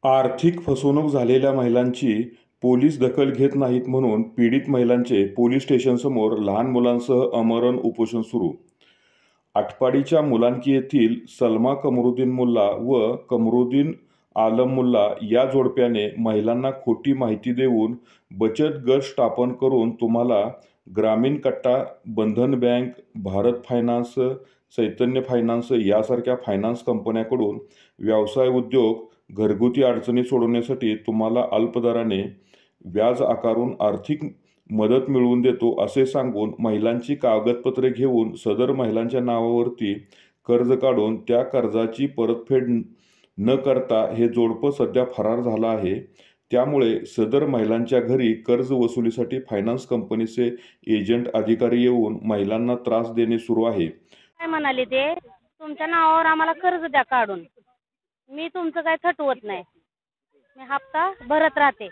आर्थिक फसवणूक झालेल्या महिलांची पोलीस दखल घेत नाहीत म्हणून पीडित महिलांचे पोलीस स्टेशनसमोर लहान मुलांसह आमरण उपोषण सुरू. आटपाडीच्या मुलांकी येथील सलमा कमरुद्दीन मुल्ला व कमरुद्दीन आलम मुल्ला या जोडप्याने महिलांना खोटी माहिती देऊन बचत गट स्थापन करून तुम्हाला ग्रामीण कट्टा, बंधन बँक, भारत फायनान्स, चैतन्य फायनान्स यासारख्या फायनान्स कंपन्यांकडून व्यवसाय उद्योग, घरगुती अडचणी सोडवण्यासाठी तुम्हाला अल्पदराने व्याज आकारून आर्थिक मदत मिळवून देतो असे सांगून महिलांची कागदपत्रे घेऊन सदर महिलांच्या नावावरती कर्ज काढून त्या कर्जाची परतफेड न करता हे जोडपं सध्या फरार झालं आहे. त्यामुळे सदर महिलांच्या घरी कर्ज वसुलीसाठी फायनान्स कंपनीचे एजंट अधिकारी येऊन महिलांना त्रास देणे सुरू आहे. काय म्हणाले ते, तुमच्या नावावर आम्हाला कर्ज द्या काढून. मी तुमचं काय थटवत नाही, मी हप्ता भरत राहते.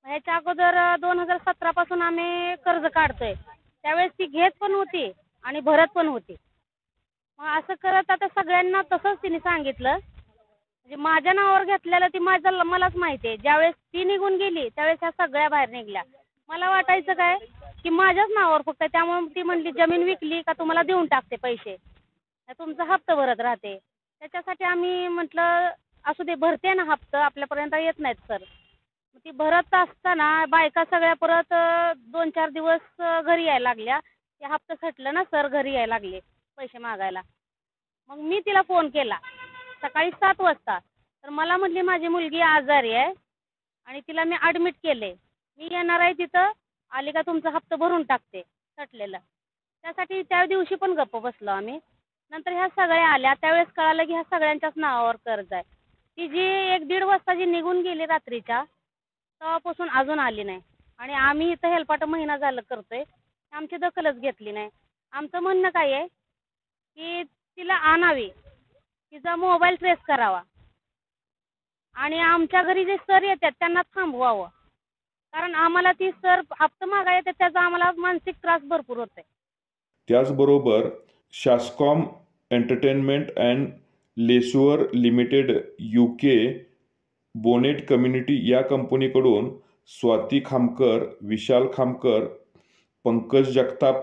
ह्याच्या अगोदर 2017 पासून आम्ही कर्ज काढतोय. त्यावेळेस ती घेत पण होती आणि भरत पण होती. मग असं करत आता सगळ्यांना तसंच तिने सांगितलं. म्हणजे माझ्या नावावर घेतलेलं ती मलाच माहिती आहे. ज्यावेळेस ती निघून गेली त्यावेळेस ह्या सगळ्या बाहेर निघल्या. मला वाटायचं काय की माझ्याच नावावर फक्त, त्यामुळे ती म्हणली जमीन विकली का तुम्हाला देऊन टाकते पैसे, तुमचा हप्ता भरत राहते. त्याच्यासाठी आम्ही म्हटलं असू दे, भरते ना हप्ता, आपल्यापर्यंत येत नाहीत सर. ती भरत असताना बायका सगळ्या परत 2-4 दिवस घरी यायला लागल्या. ते हप्ता सटलं ना सर, घरी यायला लागले पैसे मागायला. मग मी तिला फोन केला सकाळी 7 वाजता. तर मला म्हटली माझी मुलगी आजारी आहे आणि तिला मी ॲडमिट केले, मी येणार आहे, तिथं आली का तुमचा हप्ता भरून टाकते सटलेला. त्यासाठी त्या दिवशी पण गप्प बसलो आम्ही. नंतर ह्या सगळ्या आल्या त्यावेळेस कळालं की ह्या सगळ्यांच्याच नावावर कर्ज आहे. ती जी 1-1.5 वाजता जी निघून गेली रात्रीच्या, तेव्हापासून अजून आली नाही. आणि आम्ही इथं हेलपाटा महिना झालं करतोय, आमची दखलच घेतली नाही. आमचं म्हणणं काय आहे की तिला आणावी, तिचा मोबाईल ट्रेस करावा आणि आमच्या घरी जे सर येतात त्यांना थांबवावं. कारण आम्हाला ती सर हप्ता मागायला येतात, त्याचा आम्हाला मानसिक त्रास भरपूर होतोय. त्याचबरोबर शास्कॉम entertainment and leisure limited UK बोनेट कम्युनिटी या कंपनीकडून स्वाती खामकर, विशाल खामकर, पंकज जगताप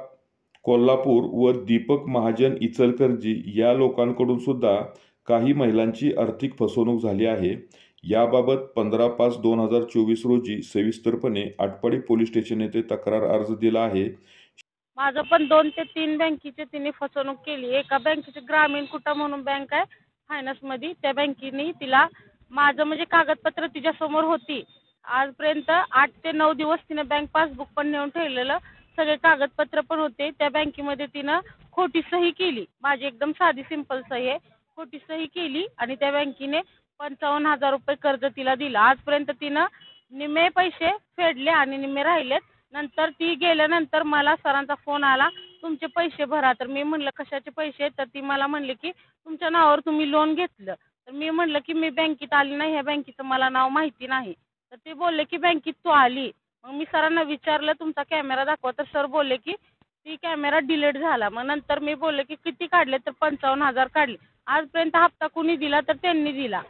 कोल्हापूर व दीपक महाजन इचलकरंजी या लोकांकडून सुद्धा काही महिलांची आर्थिक फसवणूक झाली आहे. याबाबत 15/5/2024 रोजी सविस्तरपणे आटपाडी पोलीस स्टेशन येथे तक्रार अर्ज दिला आहे. माझं पण 2 ते 3 बँकेची तिने फसवणूक केली. एका बँकेची ग्रामीण कुटा म्हणून बँक आहे फायनान्समध्ये, त्या बँकेने तिला माझं म्हणजे कागदपत्र तिच्यासमोर होती. आजपर्यंत 8 ते 9 दिवस तिने बँक पासबुक पण नेऊन ठेवलेलं, सगळे कागदपत्र पण होते. त्या बँकेमध्ये तिनं खोटी सही केली, माझी एकदम साधी सिंपल सही आहे, खोटी सही केली आणि त्या बँकेने 55,000 रुपये कर्ज तिला दिलं. आजपर्यंत तिनं निम्मे पैसे फेडले आणि निम्मे राहिलेत. नंतर ती गेल्यानंतर मला सरांचा फोन आला, तुमचे पैसे भरा. तर मी म्हणलं कशाचे पैसे? तर ती मला म्हणले की तुमच्या नावावर तुम्ही लोन घेतलं. तर मी म्हणलं की मी बँकेत आली नाही, ह्या बँकेचं मला नाव माहिती नाही. तर ते बोलले की बँकेत तू आली. मग मी सरांना विचारलं तुमचा कॅमेरा दाखवा, तर सर बोलले की ती कॅमेरा डिलीट झाला. मग नंतर मी बोलले की किती काढले? तर 55,000 काढले. आजपर्यंत हप्ता कुणी दिला? तर त्यांनी दिला,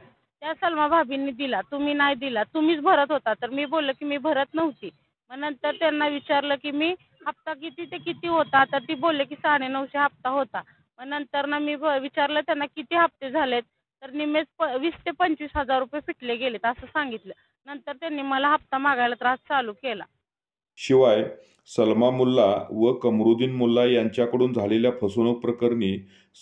त्या सलमा भाभींनी दिला, तुम्ही नाही दिला, तुम्हीच भरत होता. तर मी बोलले की मी भरत नव्हती. मग नंतर त्यांना विचारलं की मी हप्ता किती ते किती होता? तर ती बोलले की 950 हप्ता होता. मग नंतर ना मी विचारलं त्यांना किती हप्ते झालेत? तर निम्मेच 20,000 ते 25,000 रुपये फिटले गेलेत असं सांगितलं. नंतर त्यांनी मला हप्ता मागायला त्रास चालू केला. शिवाय सलमा मुल्ला व कमरुद्दीन मुल्ला यांच्याकडून झालेल्या फसवणूक प्रकरणी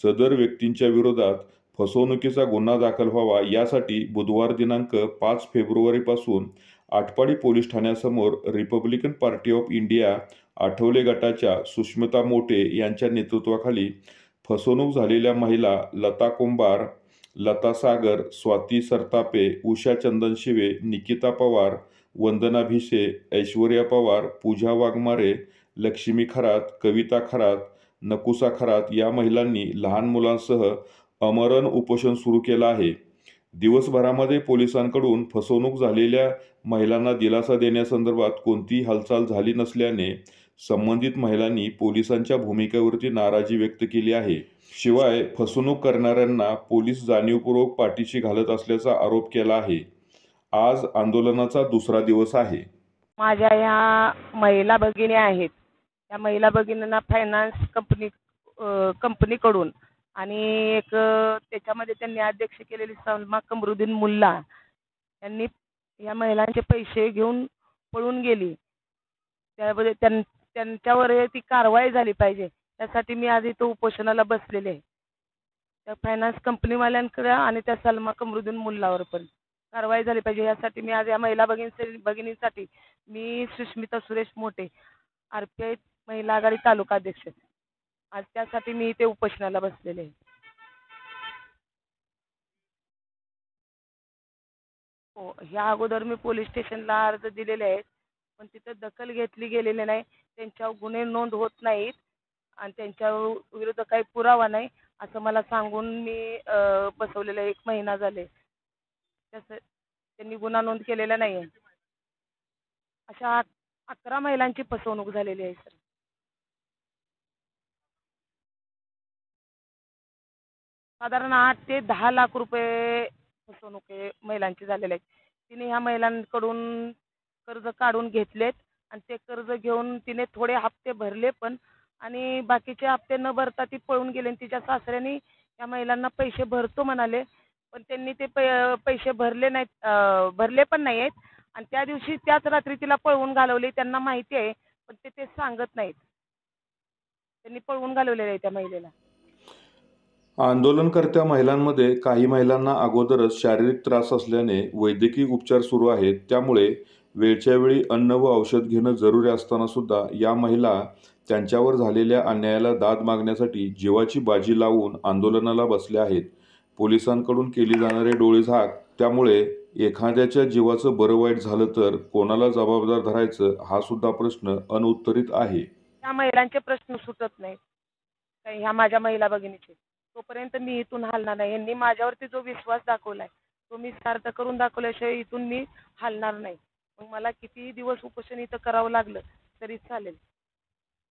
सदर व्यक्तींच्या विरोधात फसवणुकीचा गुन्हा दाखल व्हावा यासाठी बुधवार दिनांक 5 फेब्रुवारीपासून आटपाडी पोलीस ठाण्यासमोर Republican Party of India Athawale गटाच्या सुष्मिता मोटे यांच्या नेतृत्वाखाली फसवणूक झालेल्या महिला लता कुंभार, लता सागर, स्वाती सरतापे, उषा चंदनशिवे, निकिता पवार, वंदना भिसे, ऐश्वर्या पवार, पूजा वाघमारे, लक्ष्मी खरात, कविता खरात, नकुसा खरात या महिलांनी लहान मुलांसह आमरण उपोषण सुरू केलं आहे. दिवसभरामध्ये पोलिसांकडून फसवणूक झालेल्या महिलांना दिलासा देण्यासंदर्भात कोणतीही हालचाल झाली नसल्याने संबंधित महिलांनी पोलिसांच्या भूमिकेवरती नाराजी व्यक्त केली आहे. शिवाय फसवणूक करणाऱ्यांना पोलीस जाणीवपूर्वक पाठीशी घालत असल्याचा आरोप केला आहे. आज आंदोलनाचा दुसरा दिवस आहे. माझ्या ह्या महिला भगिनी आहेत. त्या महिला भगिनींना फायनान्स कंपनीकडून आणि एक त्याच्यामध्ये त्यांनी अध्यक्ष केलेली सलमा कमरुद्दीन मुल्ला यांनी या महिलांचे पैसे घेऊन पळून गेली. त्यामध्ये त्यांच्यावर ती कारवाई झाली पाहिजे. त्यासाठी मी आज इथं उपोषणाला बसलेले आहे. त्या फायनान्स कंपनीवाल्यांकडे आणि त्या सलमा कमरुद्दीन मुल्लावर पण कारवाई झाली पाहिजे. यासाठी मी आज या महिला भगिनींसाठी मी सुष्मिता सुरेश मोठे RPI महिला आघाडी तालुका अध्यक्ष आज त्यासाठी मी इथे उपोषणाला बसलेले आहे. हो, ह्या अगोदर मी पोलीस स्टेशनला अर्ज दिलेले आहेत, पण तिथं दखल घेतली गेलेली नाही. त्यांच्यावर गुन्हे नोंद होत नाहीत आणि त्यांच्या विरुद्ध काही पुरावा नाही असं मला सांगून मी बसवलेलं आहे. 1 महिना झाले. तसं त्यांनी गुन्हा नोंद केलेला नाही आहे. अशा 11 महिलांची फसवणूक झालेली आहे सर. साधारण 8 ते 10 लाख रुपये फसवणूक हे महिलांची झालेली आहे. तिने ह्या महिलांकडून कर्ज काढून घेतलेत आणि ते कर्ज घेऊन तिने थोडे हप्ते भरले पण आणि बाकीचे हप्ते न भरता ती पळून गेली आणि तिच्या सासऱ्याने या महिलांना पैसे भरतो म्हणाले, पण त्यांनी ते पैसे भरले नाहीत, भरले पण नाही आहेत आणि त्या दिवशी त्याच रात्री तिला पळवून घालवले. त्यांना माहिती आहे, पण ते सांगत नाहीत. त्यांनी पळवून घालवलेलं आहे त्या महिलेला. आंदोलनकर्त्या महिलांमध्ये काही महिलांना अगोदरच शारीरिक त्रास असल्याने वैद्यकीय उपचार सुरू आहेत. त्यामुळे वेळच्या वेळी अन्न व औषध घेणं जरुरी असताना सुद्धा या महिला त्यांच्यावर झालेल्या अन्यायाला दाद मागण्यासाठी जीवाची बाजी लावून आंदोलनाला बसल्या आहेत. पोलिसांकडून केली जाणारी डोळेझाक, त्यामुळे एखाद्याच्या जीवाचं बरं वाईट झालं तर कोणाला जबाबदार धरायचं हा सुद्धा प्रश्न अनुत्तरित आहे. त्या महिलांचे प्रश्न सुटत नाहीत. काही ह्या माझ्या महिला भगिनीचे तोपर्यंत मी इथून हलणार नाही. यांनी माझ्यावरती जो विश्वास दाखवलाय तो मी सार्थ करून दाखवल्याशिवाय इथून मी हलणार नाही. मग मला कितीही दिवस उपोषण इथं करावं लागलं तरी चालेल.